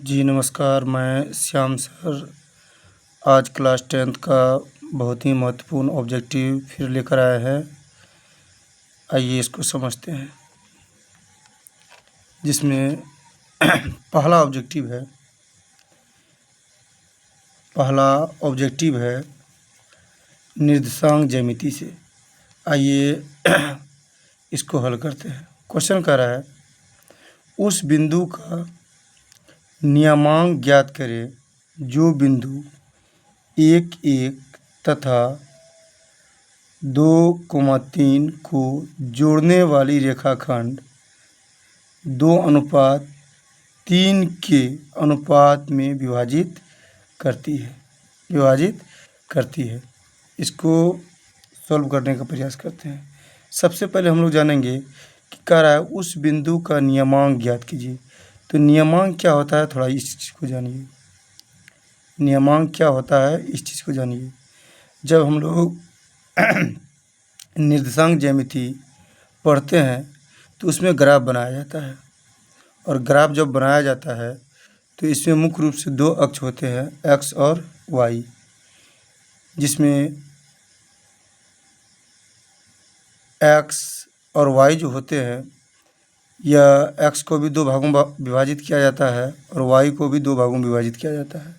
जी नमस्कार, मैं श्याम सर आज क्लास 10th का बहुत ही महत्वपूर्ण ऑब्जेक्टिव फिर लेकर आए हैं। आइए इसको समझते हैं, जिसमें पहला ऑब्जेक्टिव है निर्देशांक ज्यामिति से। आइए इसको हल करते हैं। क्वेश्चन कह रहा है उस बिंदु का नियमांक ज्ञात करें जो बिंदु 1, 1 तथा 2, 3 को जोड़ने वाली रेखाखंड 2:3 के अनुपात में विभाजित करती है। इसको सॉल्व करने का प्रयास करते हैं। सबसे पहले हम लोग जानेंगे कि कह रहा है उस बिंदु का नियमांक ज्ञात कीजिए। तो नियमांक क्या होता है, थोड़ा इस चीज़ को जानिए। नियमांक क्या होता है, इस चीज़ को जानिए। जब हम लोग निर्देशांक ज्यामिति पढ़ते हैं तो उसमें ग्राफ बनाया जाता है, और ग्राफ जब बनाया जाता है तो इसमें मुख्य रूप से दो अक्ष होते हैं, एक्स और वाई, जिसमें एक्स और वाई जो होते हैं, या एक्स को भी 2 भागों में विभाजित किया जाता है और वाई को भी 2 भागों में विभाजित किया जाता है।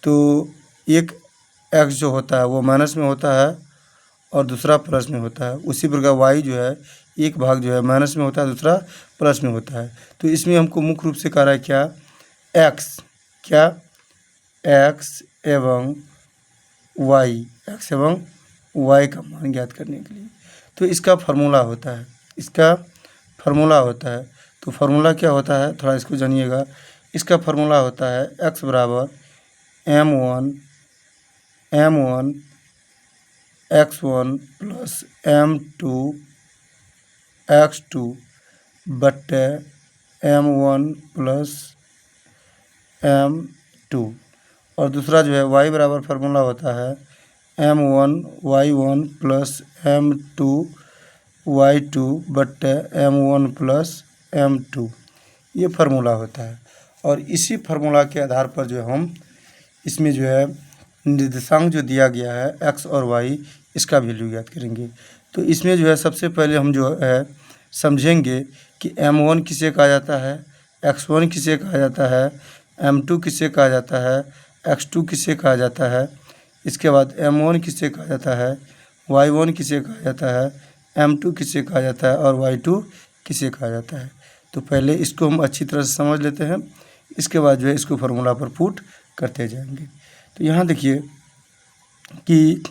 तो एक एक्स जो होता है वो माइनस में होता है और दूसरा प्लस में होता है। उसी प्रकार वाई जो है एक भाग जो है माइनस में होता है, दूसरा प्लस में होता है। तो इसमें हमको मुख्य रूप से कह रहा है एक्स एवं वाई का मान ज्ञात करने के लिए। तो इसका फार्मूला होता है। तो फार्मूला क्या होता है, थोड़ा इसको जानिएगा। इसका फार्मूला होता है x बराबर m1 x1 plus m2 x2 बट्टे m1 प्लस m2। और दूसरा जो है y बराबर फार्मूला होता है m1 y1 plus m2 y2 बट्टे m1 प्लस m2। ये फार्मूला होता है। और इसी फार्मूला के आधार पर जो हम इसमें जो है निर्देशांक जो दिया गया है x और y, इसका वैल्यू ज्ञात करेंगे। तो इसमें जो है सबसे पहले हम जो है समझेंगे कि m1 किसे कहा जाता है, x1 किसे कहा जाता है, m2 किसे कहा जाता है, x2 किसे कहा जाता है। इसके बाद m1 किसे कहा जाता है, y1 किसे कहा जाता है, m2 किसे कहा जाता है और y2 किसे कहा जाता है। तो पहले इसको हम अच्छी तरह से समझ लेते हैं, इसके बाद जो है इसको फार्मूला पर पुट करते जाएंगे। तो यहाँ देखिए कि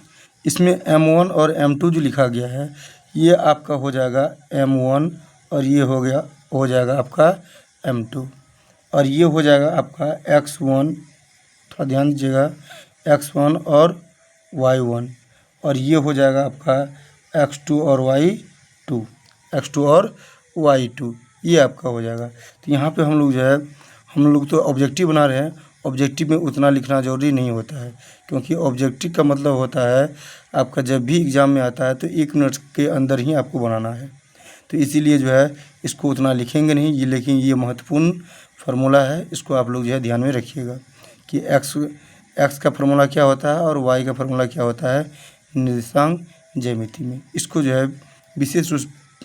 इसमें m1 और m2 जो लिखा गया है ये आपका हो जाएगा m1 और ये हो जाएगा आपका m2, और ये हो जाएगा आपका x1, थोड़ा ध्यान दीजिएगा, x1 और y1, और ये हो जाएगा आपका x2 और y2, ये आपका हो जाएगा। तो यहाँ पे हम लोग तो ऑब्जेक्टिव बना रहे हैं। ऑब्जेक्टिव में उतना लिखना ज़रूरी नहीं होता है, क्योंकि ऑब्जेक्टिव का मतलब होता है आपका जब भी एग्ज़ाम में आता है तो 1 मिनट के अंदर ही आपको बनाना है। तो इसीलिए जो है इसको उतना लिखेंगे नहीं, लेकिन ये महत्वपूर्ण फार्मूला है, इसको आप लोग जो है ध्यान में रखिएगा कि एक्स का फार्मूला क्या होता है और वाई का फार्मूला क्या होता है निर्देशांक ज्यामिति में। इसको जो है विशेष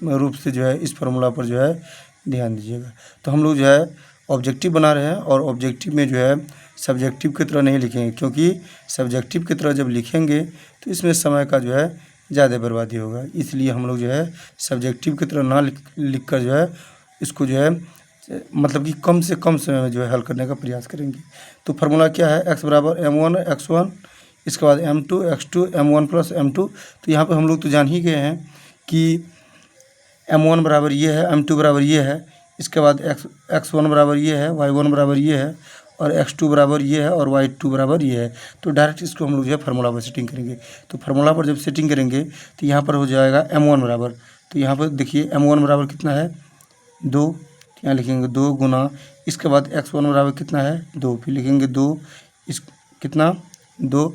रूप से जो है इस फार्मूला पर जो है ध्यान दीजिएगा। तो हम लोग जो है ऑब्जेक्टिव बना रहे हैं, और ऑब्जेक्टिव में जो है सब्जेक्टिव की तरह नहीं लिखेंगे, क्योंकि सब्जेक्टिव की तरह जब लिखेंगे तो इसमें समय का जो है ज़्यादा बर्बादी होगा। इसलिए हम लोग जो है सब्जेक्टिव की तरह ना लिख कर जो है इसको जो है मतलब कि कम से कम समय में जो है हल करने का प्रयास करेंगे। तो फार्मूला क्या है, x बराबर m1 x1, इसके बाद m2 x2 m1 plus m2। तो यहाँ पर हम लोग तो जान ही गए हैं कि m1 बराबर ये है, m2 बराबर ये है, इसके बाद x1 बराबर ये है, y1 बराबर ये है, और x2 बराबर ये है और y2 बराबर ये है। तो डायरेक्ट इसको हम लोग जो है फार्मूला पर सेटिंग करेंगे। तो फार्मूला पर जब सेटिंग करेंगे तो यहाँ पर हो जाएगा m1 बराबर, तो यहाँ पर देखिए m1 बराबर कितना है 2, यहाँ लिखेंगे 2 गुना, इसके बाद x1 बराबर कितना है 2, फिर लिखेंगे 2, इस कितना 2,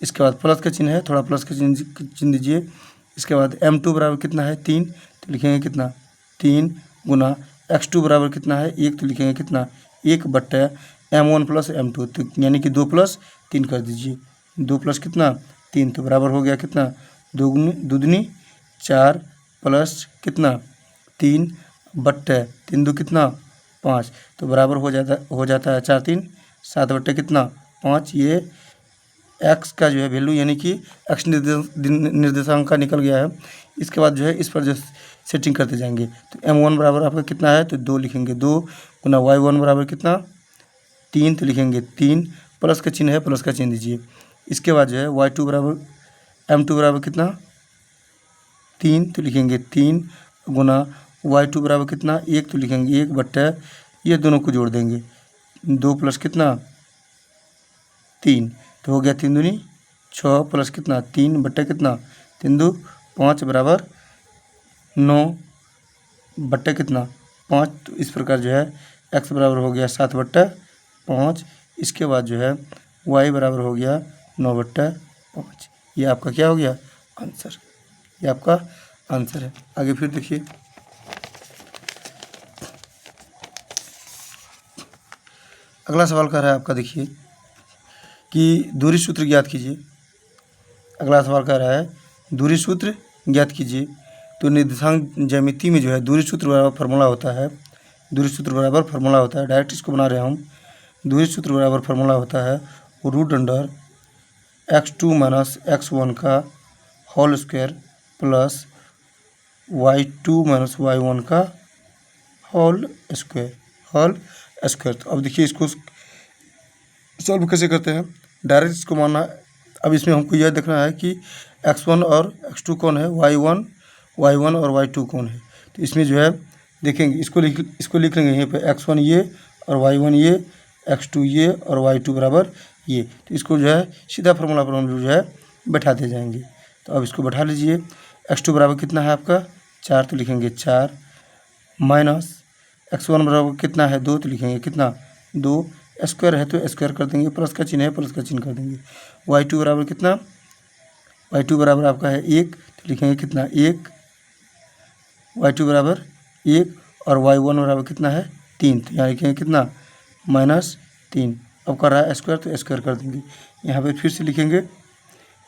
इसके बाद प्लस का चिन्ह है, थोड़ा प्लस का चिन्ह दीजिए। इसके बाद m2 बराबर कितना है 3, तो लिखेंगे कितना 3 गुना x2 बराबर कितना है 1, तो लिखेंगे कितना 1/m1 प्लस m2, तो यानी कि 2 प्लस 3 कर दीजिए। 2 प्लस कितना 3, तो बराबर हो गया कितना दोगुनी दूधनी 4 प्लस कितना 3/3 दो कितना 5, तो बराबर हो जाता है 4 3 7 कितना 5। ये एक्स का जो है वैल्यू यानी कि एक्स निर्देशांक का निकल गया है। इसके बाद जो है इस पर जो सेटिंग करते जाएंगे, तो m1 बराबर आपका कितना है, तो 2 लिखेंगे, 2 गुना y1 बराबर कितना 3, तो लिखेंगे 3, प्लस का चिन्ह है, प्लस का चिन्ह दीजिए। इसके बाद जो है y2 बराबर m2 बराबर कितना 3, तो लिखेंगे 3 गुना y2 बराबर कितना 1, तो लिखेंगे 1/, ये दोनों को जोड़ देंगे, 2 प्लस कितना 3, तो हो गया 3 दूनी 6 प्लस कितना 3/, कितना 3 दो 5 बराबर 9/, कितना 5। तो इस प्रकार जो है x बराबर हो गया 7/5। इसके बाद जो है y बराबर हो गया 9/5। ये आपका क्या हो गया आंसर, ये आपका आंसर है। आगे फिर देखिए, अगला सवाल कह रहा है आपका, देखिए कि दूरी सूत्र ज्ञात कीजिए। अगला सवाल कह रहा है दूरी सूत्र ज्ञात कीजिए। तो निर्देशांक ज्यामिति में जो है दूरी सूत्र बराबर फार्मूला होता है, दूरी सूत्र बराबर फार्मूला होता है, डायरेक्ट इसको बना रहे हैं हम। दूरी सूत्र बराबर फार्मूला होता है √x2 - x1 का whole square plus y2 - y1 का होल स्क्वायर। तो अब देखिए इसको सॉल्व कैसे करते हैं, डायरेक्ट इसको मानना। अब इसमें हमको यह देखना है कि x1 और x2 कौन है, y1 और y2 कौन है। तो इसमें जो है देखेंगे, इसको लिख लेंगे यहीं पे, x1 ये और y1 ये, x2 ये और y2 बराबर ये। तो इसको जो है सीधा फार्मूला पर हम लोग जो है बैठाते जाएंगे। तो अब इसको बैठा लीजिए। x2 बराबर कितना है आपका 4, तो लिखेंगे 4 माइनस x1 बराबर कितना है 2, तो लिखेंगे कितना 2, स्क्वायर है तो स्क्वायर कर देंगे, प्लस का चिन्ह है प्लस का चिन्ह कर देंगे। y2 बराबर कितना, y2 बराबर आपका है 1, तो लिखेंगे कितना 1, y2 बराबर 1 और y1 बराबर कितना है 3, तो यहाँ लिखेंगे कितना -3। अब कर रहा है स्क्वायर तो स्क्वायर कर देंगे। यहाँ पे फिर से लिखेंगे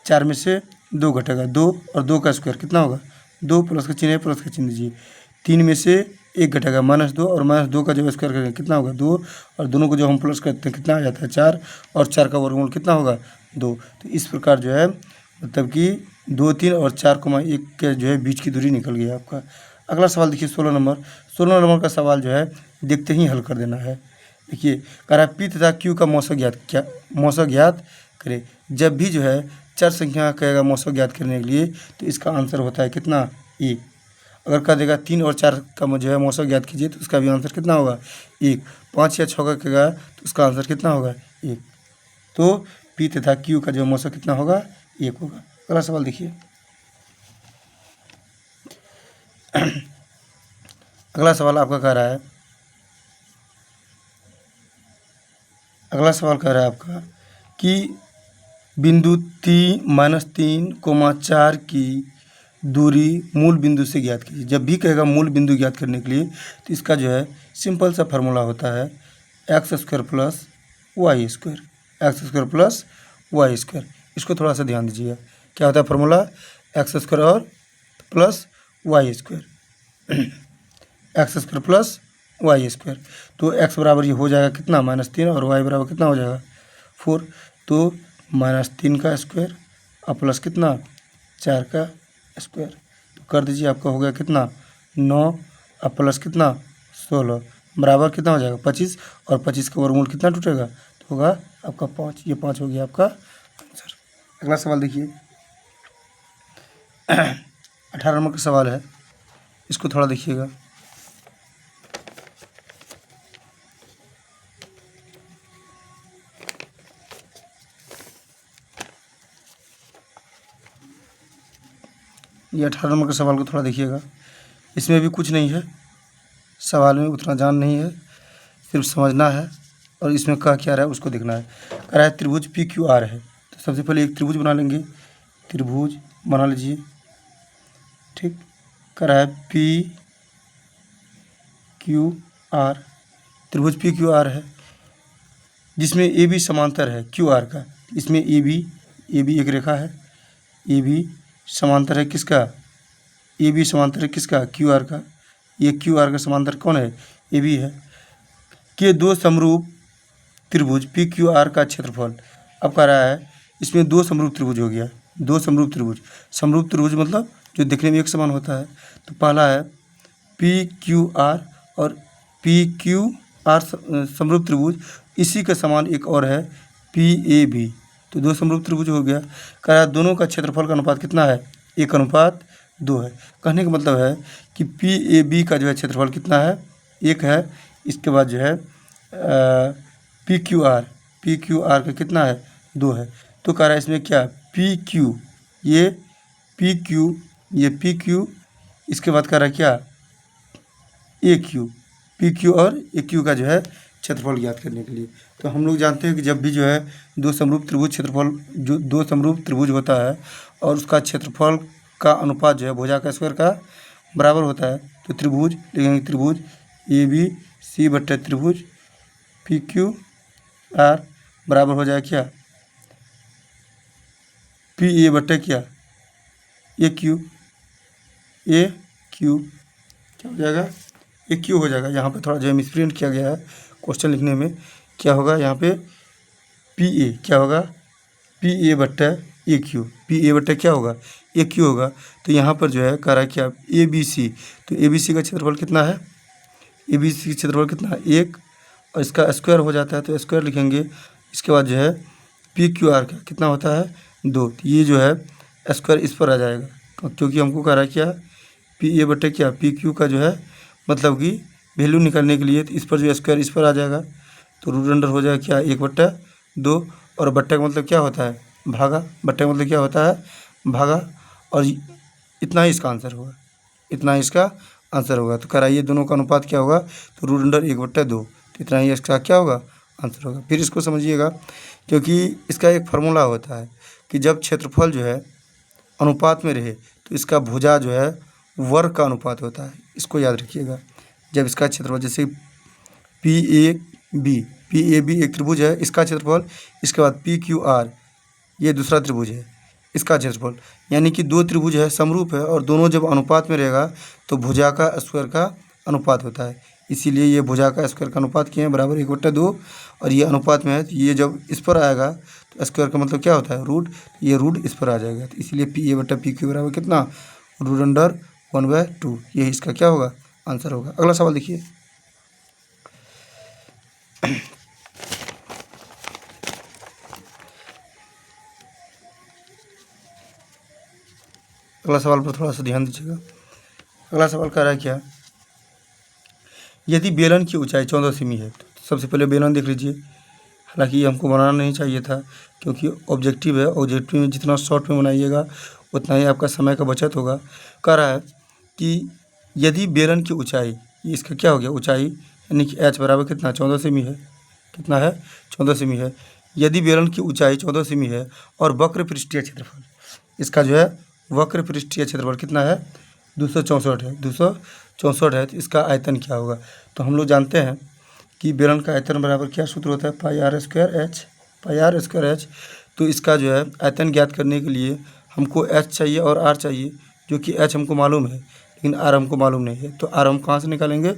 4 में से 2 घटेगा 2 और 2 का स्क्वायर कितना होगा 2, प्लस का चिन्ह है प्लस का चिन्ह दीजिए। 3 में से 1 घटेगा -2 और -2 का जब स्क्वायर करेंगे कितना होगा 2, और दोनों को जब हम प्लस करते हैं कितना आ जाता है 4, और 4 का वर्गमूल कितना होगा 2। तो इस प्रकार जो है मतलब कि 2 3 और 4,1 के जो है बीच की दूरी निकल गई आपका। अगला सवाल देखिए 16 नंबर का सवाल जो है देखते ही हल कर देना है। देखिए कह रहा है पी तथा क्यू का मौसा ज्ञात करें। जब भी जो है चार संख्या कहेगा मौसा ज्ञात करने के लिए, तो इसका आंसर होता है कितना 1। अगर कह देगा 3 और 4 का जो है मौसा ज्ञात कीजिए, तो उसका भी आंसर कितना होगा 1। 5 या 6 का कहेगा तो उसका आंसर कितना होगा 1। तो पी तथा क्यू का जो मौसा कितना होगा 1 होगा। अगला सवाल देखिए। अगला सवाल आपका कह रहा है, अगला सवाल कह रहा है आपका कि बिंदु -3,4 की दूरी मूल बिंदु से ज्ञात कीजिए। जब भी कहेगा मूल बिंदु ज्ञात करने के लिए, तो इसका जो है सिंपल सा फार्मूला होता है x² प्लस y²। इसको थोड़ा सा ध्यान दीजिएगा, क्या होता है फार्मूला x² और plus y², x² plus y²। तो x बराबर ये हो जाएगा कितना -3 और y बराबर कितना हो जाएगा 4। तो -3 का स्क्वायर और प्लस कितना 4 का स्क्वायर, तो कर दीजिए। आपका हो गया कितना 9 और प्लस कितना 16 बराबर कितना हो जाएगा 25, और 25 का वर्गमूल कितना टूटेगा, तो होगा आपका 5। ये 5 हो गया आपका आंसर। अगला सवाल देखिए 18 नंबर का सवाल है, इसको थोड़ा देखिएगा। ये 18 नंबर के सवाल को थोड़ा देखिएगा। इसमें भी कुछ नहीं है, सवाल में उतना जान नहीं है, सिर्फ समझना है और इसमें कह क्या रहा है उसको देखना है। कह रहा है त्रिभुज PQR है, तो सबसे पहले एक त्रिभुज बना लेंगे। त्रिभुज बना लीजिए, ठीक। कह रहा है PQR त्रिभुज पी क्यू आर है, जिसमें ए बी समांतर है क्यू आर का। इसमें ए बी एक रेखा है, ए बी समांतर है किसका, ए बी समांतर है किसका, क्यू आर का। ये क्यू आर का समांतर कौन है, ए बी है। के दो समरूप त्रिभुज पी क्यू आर का क्षेत्रफल। अब कह रहा है इसमें दो समरूप त्रिभुज हो गया, दो समरूप त्रिभुज। समरूप त्रिभुज मतलब जो दिखने में एक समान होता है। तो पहला है पी क्यू आर और पी क्यू आर समरूप त्रिभुज, इसी के समान एक और है पी ए बी। तो दो समरूप त्रिभुज हो गया। कह रहा है दोनों का क्षेत्रफल का अनुपात कितना है, 1:2 है। कहने का मतलब है कि पी ए बी का जो है क्षेत्रफल कितना है, 1 है। इसके बाद जो है पी क्यू आर का कितना है, 2 है। तो कह रहा है इसमें क्या, पी क्यू, ये पी क्यू, इसके बाद कह रहा है क्या, ए क्यू, पी क्यू और ए क्यू का जो है क्षेत्रफल ज्ञात करने के लिए। तो हम लोग जानते हैं कि जब भी जो है दो समरूप त्रिभुज क्षेत्रफल, जो दो समरूप त्रिभुज होता है और उसका क्षेत्रफल का अनुपात जो है भुजा का स्क्वायर का बराबर होता है, तो त्रिभुज लिखेंगे, त्रिभुज ए बी सी बट्टे त्रिभुज पी क्यू आर बराबर हो जाएगा क्या, पी ए बट्टे क्या, ए क्यू क्या हो जाएगा, ए क्यू हो जाएगा। यहाँ पे थोड़ा जो है मिसप्रिंट किया गया है क्वेश्चन लिखने में। क्या होगा यहाँ पे, पी ए क्या होगा, पी ए बट्टा ए क्यू, पी ए बट्टा क्या होगा, ए क्यू होगा। तो यहाँ पर जो है कह रहा है क्या, ए बी सी। तो ए बी सी का क्षेत्रफल कितना है, ए बी सी का क्षेत्रफल कितना है, 1, और इसका स्क्वायर हो जाता है तो स्क्वायर लिखेंगे। इसके बाद जो है पी क्यू आर का कितना होता है, 2। तो ये जो है स्क्वायर इस पर आ जाएगा, क्योंकि हमको कह रहा है क्या, पी ए बट्टे क्या, पी क्यू का जो है मतलब कि वैल्यू निकालने के लिए, तो इस पर जो स्क्वायर इस पर आ जाएगा। तो रूट अंडर हो जाएगा क्या, 1/2, और बट्टे का मतलब क्या होता है, भागा। बट्टे का मतलब क्या होता है, भागा। और इतना ही इसका आंसर होगा, इतना ही इसका आंसर होगा। तो कराइए दोनों का अनुपात क्या होगा, तो रूट अंडर 1/2। तो इतना ही इसका क्या होगा, आंसर होगा। फिर इसको समझिएगा, क्योंकि इसका एक फार्मूला होता है कि जब क्षेत्रफल जो है अनुपात में रहे तो इसका भुजा जो है वर्ग का अनुपात होता है। इसको याद रखिएगा। जब इसका क्षेत्रफल, जैसे पी ए बी एक त्रिभुज है, इसका क्षेत्रफल, इसके बाद पी क्यू आर ये दूसरा त्रिभुज है, इसका क्षेत्रफल, यानी कि दो त्रिभुज है, समरूप है, और दोनों जब अनुपात में रहेगा तो भुजा का स्क्वायर का अनुपात होता है। इसीलिए ये भुजा का स्क्वायर का अनुपात किए हैं बराबर 1/2, और ये अनुपात में है तो ये जब इस पर आएगा तो स्क्वायर का मतलब क्या होता है, रूट। ये रूट इस पर आ जाएगा, तो इसलिए पी ए बट्टा पी क्यू बराबर कितना, रूट अंडर 1/2। यही इसका क्या होगा, आंसर होगा। अगला सवाल देखिए। अगला सवाल पर थोड़ा सा ध्यान दीजिएगा। अगला सवाल कह रहा है क्या, यदि बेलन की ऊंचाई 14 सेमी है, तो सबसे पहले बेलन देख लीजिए। हालांकि ये हमको बनाना नहीं चाहिए था, क्योंकि ऑब्जेक्टिव है, ऑब्जेक्टिव में जितना शॉर्ट में बनाइएगा उतना ही आपका समय का बचत होगा। कह रहा है कि यदि बेलन की ऊंचाई, ये इसका क्या हो गया, ऊंचाई, यानी कि एच बराबर कितना, 14 सेमी है। कितना है, 14 सेमी है। यदि बेलन की ऊंचाई 14 सेमी है और वक्र पृष्ठीय क्षेत्रफल, इसका जो है वक्र पृष्ठीय क्षेत्रफल कितना है, 264 है, 264 है। तो इसका आयतन क्या होगा। तो हम लोग जानते हैं कि बेलन का आयतन बराबर क्या सूत्र होता है, पाई आर स्क्वायर एच। तो इसका जो है आयतन ज्ञात करने के लिए हमको एच चाहिए और आर चाहिए, जो कि एच हमको मालूम है लेकिन आर हमको मालूम नहीं है। तो आर हम कहाँ से निकालेंगे,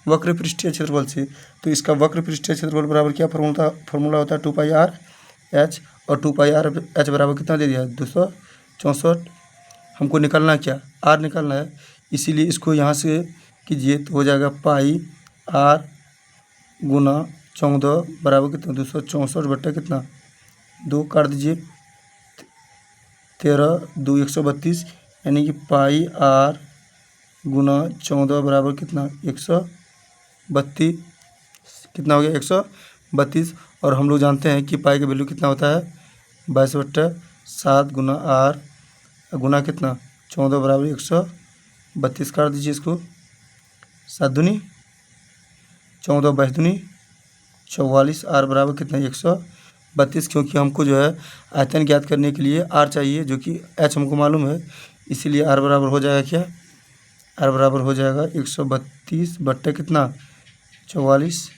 वक्र पृष्ठीय क्षेत्रफल से। तो इसका वक्र पृष्ठीय क्षेत्रफल बराबर क्या फॉर्मूला होता है, 2πr एच, और 2πr एच बराबर कितना दे दिया है, 264। हमको निकालना क्या, आर निकालना है। इसीलिए इसको यहाँ से कीजिए तो हो जाएगा पाई आर गुना 14 बराबर कितना, 264 बट्टा कितना, 2 काट दीजिए, 13 2 132, यानी कि पाई आर गुना 14 बराबर कितना, 132। कितना हो गया, 132। और हम लोग जानते हैं कि पाई का वैल्यू कितना होता है, 22/7 गुना आर गुना कितना, 14 बराबर 132। काट दीजिए इसको, 7 दूनी 14 22 दूनी 44, आर बराबर कितना, 132। क्योंकि हमको जो है आयतन ज्ञात करने के लिए आर चाहिए, जो कि एच हमको मालूम है। इसीलिए आर बराबर हो जाएगा क्या, आर बराबर हो जाएगा 132 बट्टे कितना, 44।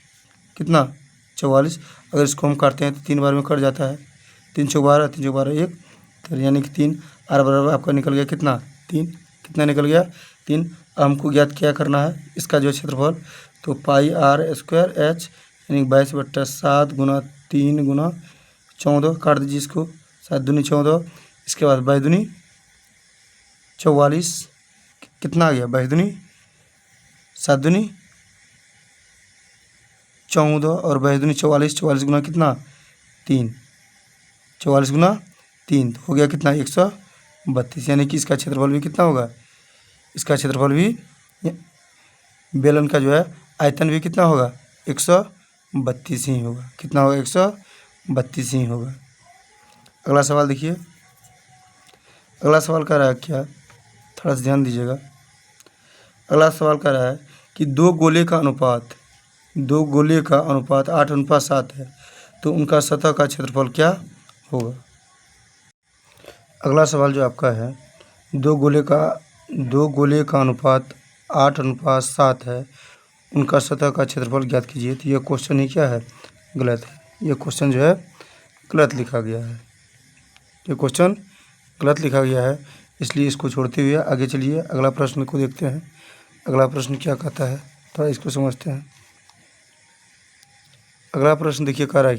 कितना 44। अगर इसको हम काटते हैं तो 3 बार में कट जाता है, 3 चौक 12, 3 चौक 12 1, तो यानी कि 3। आर बराबर आपका निकल गया कितना 3, कितना निकल गया 3। अब हमको ज्ञात क्या करना है इसका जो क्षेत्रफल, तो पाई आर स्क्वायर एच यानी 22/7 गुना 3 गुना 14, काट दीजिए इसको, 7 दूनी 14, इसके बाद 22 दूनी 44, कितना आ गया 22 दूनी 7 दूनी 14 और 22 दूनी 44, 44 गुना कितना 3, 44 गुना 3 तो हो गया कितना 132, यानी कि इसका क्षेत्रफल भी कितना होगा, इसका क्षेत्रफल भी बेलन का जो है आयतन भी कितना होगा 132 ही होगा, कितना होगा 132 ही होगा। अगला सवाल देखिए, अगला सवाल कह रहा है क्या, थोड़ा सा ध्यान दीजिएगा। अगला सवाल कह रहा है कि दो गोले का अनुपात 8:7 है, तो उनका सतह का क्षेत्रफल क्या होगा। अगला सवाल जो आपका है, दो गोले का अनुपात 8:7 है, उनका सतह का क्षेत्रफल ज्ञात कीजिए। तो यह क्वेश्चन ही क्या है, गलत है। यह क्वेश्चन जो है गलत लिखा गया है, ये क्वेश्चन गलत लिखा गया है, इसलिए इसको छोड़ते हुए आगे चलिए अगला प्रश्न को देखते हैं। अगला प्रश्न क्या कहता है, थोड़ा इसको समझते हैं। अगला प्रश्न देखिए कह रहा है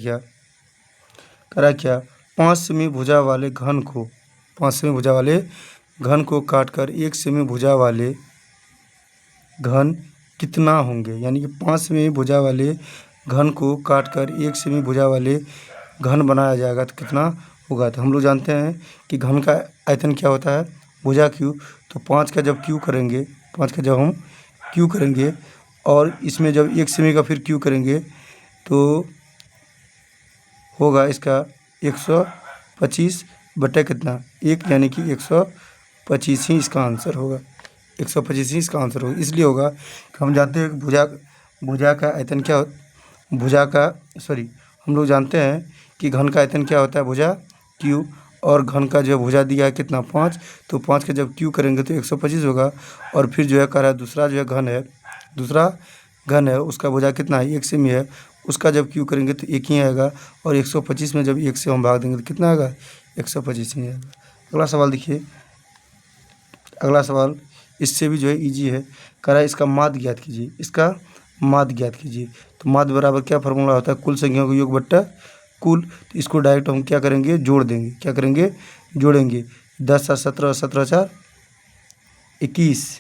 क्या 5 सेमी भुजा वाले घन को काटकर 1 सेमी भुजा वाले घन कितना होंगे, यानी कि 5 सेमी भुजा वाले घन को काटकर 1 सेमी भुजा वाले घन बनाया जाएगा तो कितना होगा। तो हम लोग जानते हैं कि घन का आयतन क्या होता है भुजा क्यू, तो 5 का जब क्यू करेंगे, 5 का जब हम क्यू करेंगे और इसमें जब 1 सेमी का फिर क्यू करेंगे तो होगा इसका 125 बटा कितना 1, यानी कि 125 ही इसका आंसर होगा, 125 ही इसका आंसर होगा। इसलिए होगा कि हम जानते हैं कि भुजा का आयतन क्या हम लोग जानते हैं कि घन का आयतन क्या होता है भुजा क्यू, और घन का जो भुजा दिया है कितना 5, तो 5 का जब क्यू करेंगे तो 125 होगा। और फिर जो है कह रहा है दूसरा घन है उसका भुजा कितना है 1 सेमी है, उसका जब क्यू करेंगे तो 1 ही आएगा, और 125 में जब 1 से हम भाग देंगे तो कितना आएगा 125 ही आएगा। अगला सवाल देखिए, अगला सवाल इससे भी जो है ईजी है, कह रहा है इसका माध्य ज्ञात कीजिए। तो माध्य बराबर क्या फार्मूला होता है, कुल संख्याओं का योग बट्टा कुल। तो इसको डायरेक्ट हम क्या करेंगे जोड़ देंगे, जोड़ेंगे 10 और 17, 17 4 21,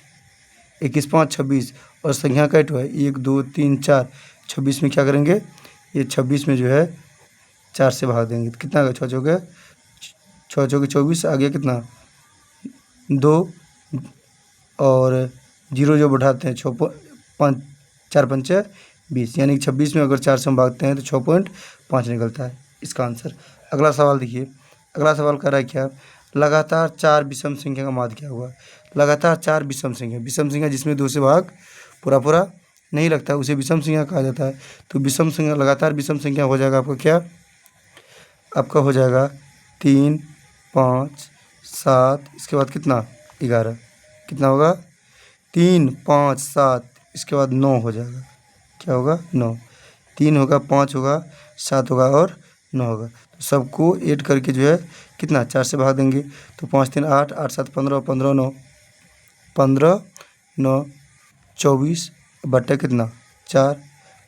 21 5 26, और संख्या का 1 2 3 4, 26 में क्या करेंगे ये 26 में जो है 4 से भाग देंगे तो कितना आएगा 6 चौके 24, आ गया कितना 2, और 0 जो बढ़ाते हैं 4 पंचे 20, यानी कि 26 में अगर 4 से हम भागते हैं तो 6.5 निकलता है इसका आंसर। अगला सवाल देखिए, अगला सवाल कह रहा है क्या, लगातार 4 विषम संख्या का माध्य क्या हुआ। लगातार 4 विषम संख्या जिसमें 2 से भाग पूरा नहीं लगता है उसे विषम संख्या कहा जाता है। तो विषम संख्या, लगातार विषम संख्या हो जाएगा आपका क्या, आपका हो जाएगा 3 5 7, इसके बाद कितना 11, कितना होगा 3 5 7, इसके बाद 9 हो जाएगा, क्या होगा 9, 3 होगा 5 होगा 7 होगा और 9 होगा। तो सबको ऐड करके जो है कितना 4 से भाग देंगे, तो 5 3 8, 8 7 15, 15 9 24 बट्टे कितना 4,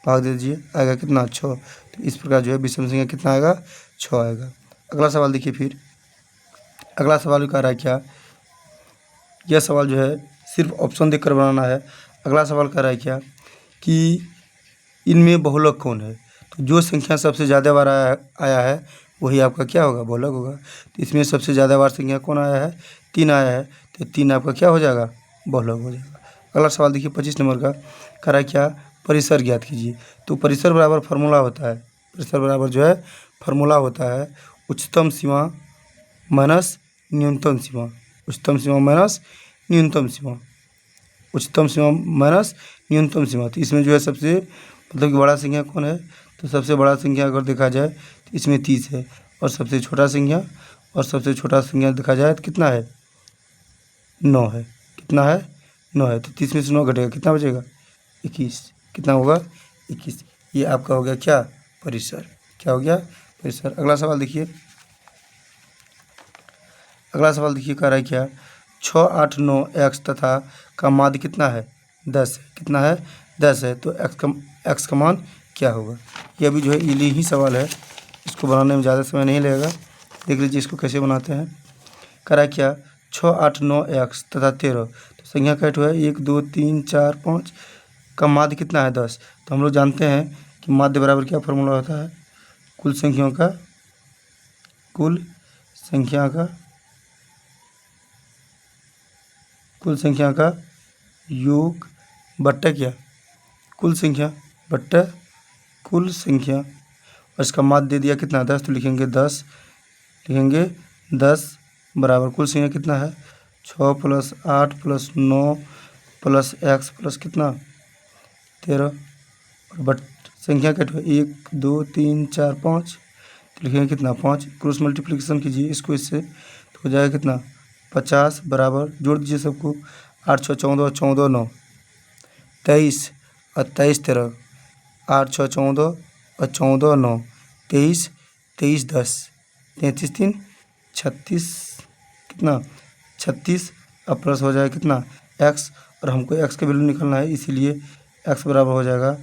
भाग दे दीजिए आएगा कितना 6। तो इस प्रकार जो है विषम संख्या कितना आएगा 6 आएगा। अगला सवाल देखिए, फिर अगला सवाल कह रहा है क्या, यह सवाल जो है सिर्फ ऑप्शन देखकर बनाना है। अगला सवाल कह रहा है क्या कि इनमें बहुलक कौन है, तो जो संख्या सबसे ज़्यादा बार आया है वही आपका क्या होगा बहुलक होगा। तो इसमें सबसे ज़्यादा बार संख्या कौन आया है 3 आया है, तो 3 आपका क्या हो जाएगा बहुलक हो जाएगा। अगला सवाल देखिए 25 नंबर का, कह रहा है क्या परिसर ज्ञात कीजिए। तो परिसर बराबर फार्मूला होता है, परिसर बराबर जो है फार्मूला होता है उच्चतम सीमा माइनस न्यूनतम सीमा, उच्चतम सीमा माइनस न्यूनतम सीमा, उच्चतम सीमा माइनस न्यूनतम सीमा। तो इसमें जो है सबसे मतलब कि बड़ा संख्या कौन है, तो सबसे बड़ा संख्या अगर देखा जाए तो इसमें 30 है, और सबसे छोटा संख्या देखा जाए तो कितना है 9 है, कितना है 9 है। तो 30 में से 9 घटेगा कितना बचेगा 21, कितना होगा 21। ये आपका हो गया क्या, परिसर। क्या हो गया, परिसर। अगला सवाल देखिए, अगला सवाल देखिए कह रहा है क्या, 6, 8, 9 x तथा का माध्य कितना है, 10 है। कितना है, 10 है। तो x का मान क्या होगा। ये अभी जो है इली ही सवाल है, इसको बनाने में ज़्यादा समय नहीं लगेगा। देख लीजिए इसको कैसे बनाते हैं। कह रहा है क्या, 6, 8, 9 x तथा 13, तो संख्या का है 1, 2, 3, 4, 5 का माध्य कितना है, 10। तो हम लोग जानते हैं कि माध्य बराबर क्या फॉर्मूला होता है, कुल संख्याओं का, कुल संख्या का योग बट्टा क्या, कुल संख्या बट्टा कुल संख्या, और इसका माध्य दे दिया कितना, 10। तो लिखेंगे 10 बराबर कुल संख्या कितना है, 6 + 8 + 9 + x प्लस कितना, 13, और बट संख्या का 1, 2, 3, 4, 5, तो लिखेंगे कितना, 5। क्रॉस मल्टीप्लिकेशन कीजिए इसको इससे, तो हो जाएगा कितना, 50 बराबर, जोड़ दीजिए सबको, 8, 6, 14, 14, 9, 23 और 23, 13, 8, 6, 14 और 14, 9, 23, 23, 10, 33, 3, 36, कितना, 36, अब प्लस हो जाएगा कितना, x, और हमको x का वैल्यू निकालना है, इसीलिए x बराबर हो जाएगा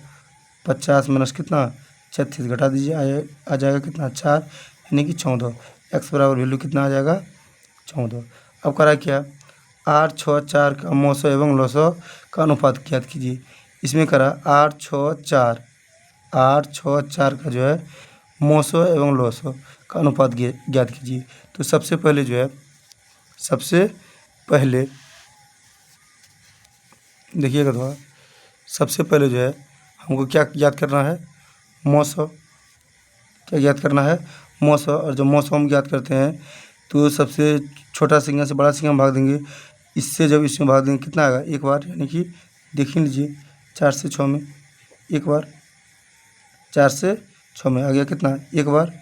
50 माइनस कितना, 36, घटा दीजिए, आ जाएगा कितना, 4, यानी कि 14। x बराबर वैल्यू कितना आ जाएगा, 14। अब करा क्या, 8, 6, 4 का मौसो एवं लौसो का अनुपात ज्ञात कीजिए। इसमें करा 8, 6, 4, 8, 6, 4 का जो है मौसो एवं लौसो का अनुपात ज्ञात कीजिए। तो सबसे पहले जो है, सबसे पहले देखिएगा थोड़ा, सबसे पहले जो है हमको क्या याद करना है, मौसो। क्या याद करना है, मौसो। और जब मौसो हम याद करते हैं तो सबसे छोटा संख्या से बड़ा संख्या में भाग देंगे, इससे जब इसमें भाग देंगे कितना आएगा, एक बार, यानी कि देख ही लीजिए 4 से 6 में एक बार, 4 से 6 में आ गया कितना, एक बार,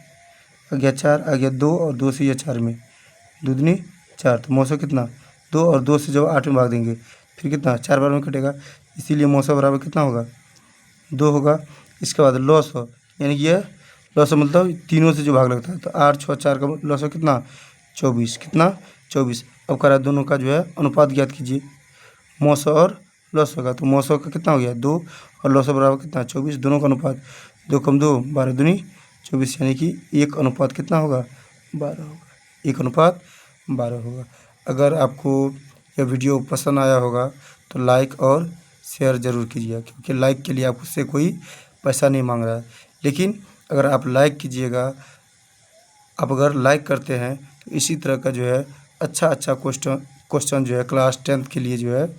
आ गया 4, आ गया 2, और 2 से ये 4 में, 2 दूनी 4, तो मौसो कितना, 2, और 2 से जब 8 में भाग देंगे फिर कितना, 4 बार में कटेगा, इसीलिए मौसो बराबर कितना होगा, 2 होगा। इसके बाद लौसो, यानी कि ये लौसो मतलब तीनों से जो भाग लगता है, तो 8, 6, 4 का लौसो कितना, 24, कितना, 24। अब करा दोनों का जो है अनुपात ज्ञात कीजिए, मौसो और लौसो का। तो मौसो का कितना हो गया, 2, और लौसो बराबर कितना, 24। दोनों का अनुपात 2 कम 2, 12 दूनी 24, यानी कि 1 अनुपात कितना होगा, 12 होगा। 1 अनुपात 12 होगा। अगर आपको यह वीडियो पसंद आया होगा तो लाइक और शेयर ज़रूर कीजिएगा, क्योंकि लाइक के लिए आपसे कोई पैसा नहीं मांग रहा है। लेकिन अगर आप लाइक कीजिएगा, आप अगर लाइक करते हैं तो इसी तरह का जो है अच्छा क्वेश्चन जो है क्लास 10th के लिए जो है,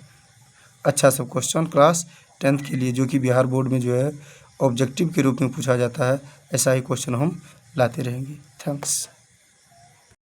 अच्छा सब क्वेश्चन क्लास 10th के लिए, जो कि बिहार बोर्ड में जो है ऑब्जेक्टिव के रूप में पूछा जाता है, ऐसा ही क्वेश्चन हम लाते रहेंगे। थैंक्स।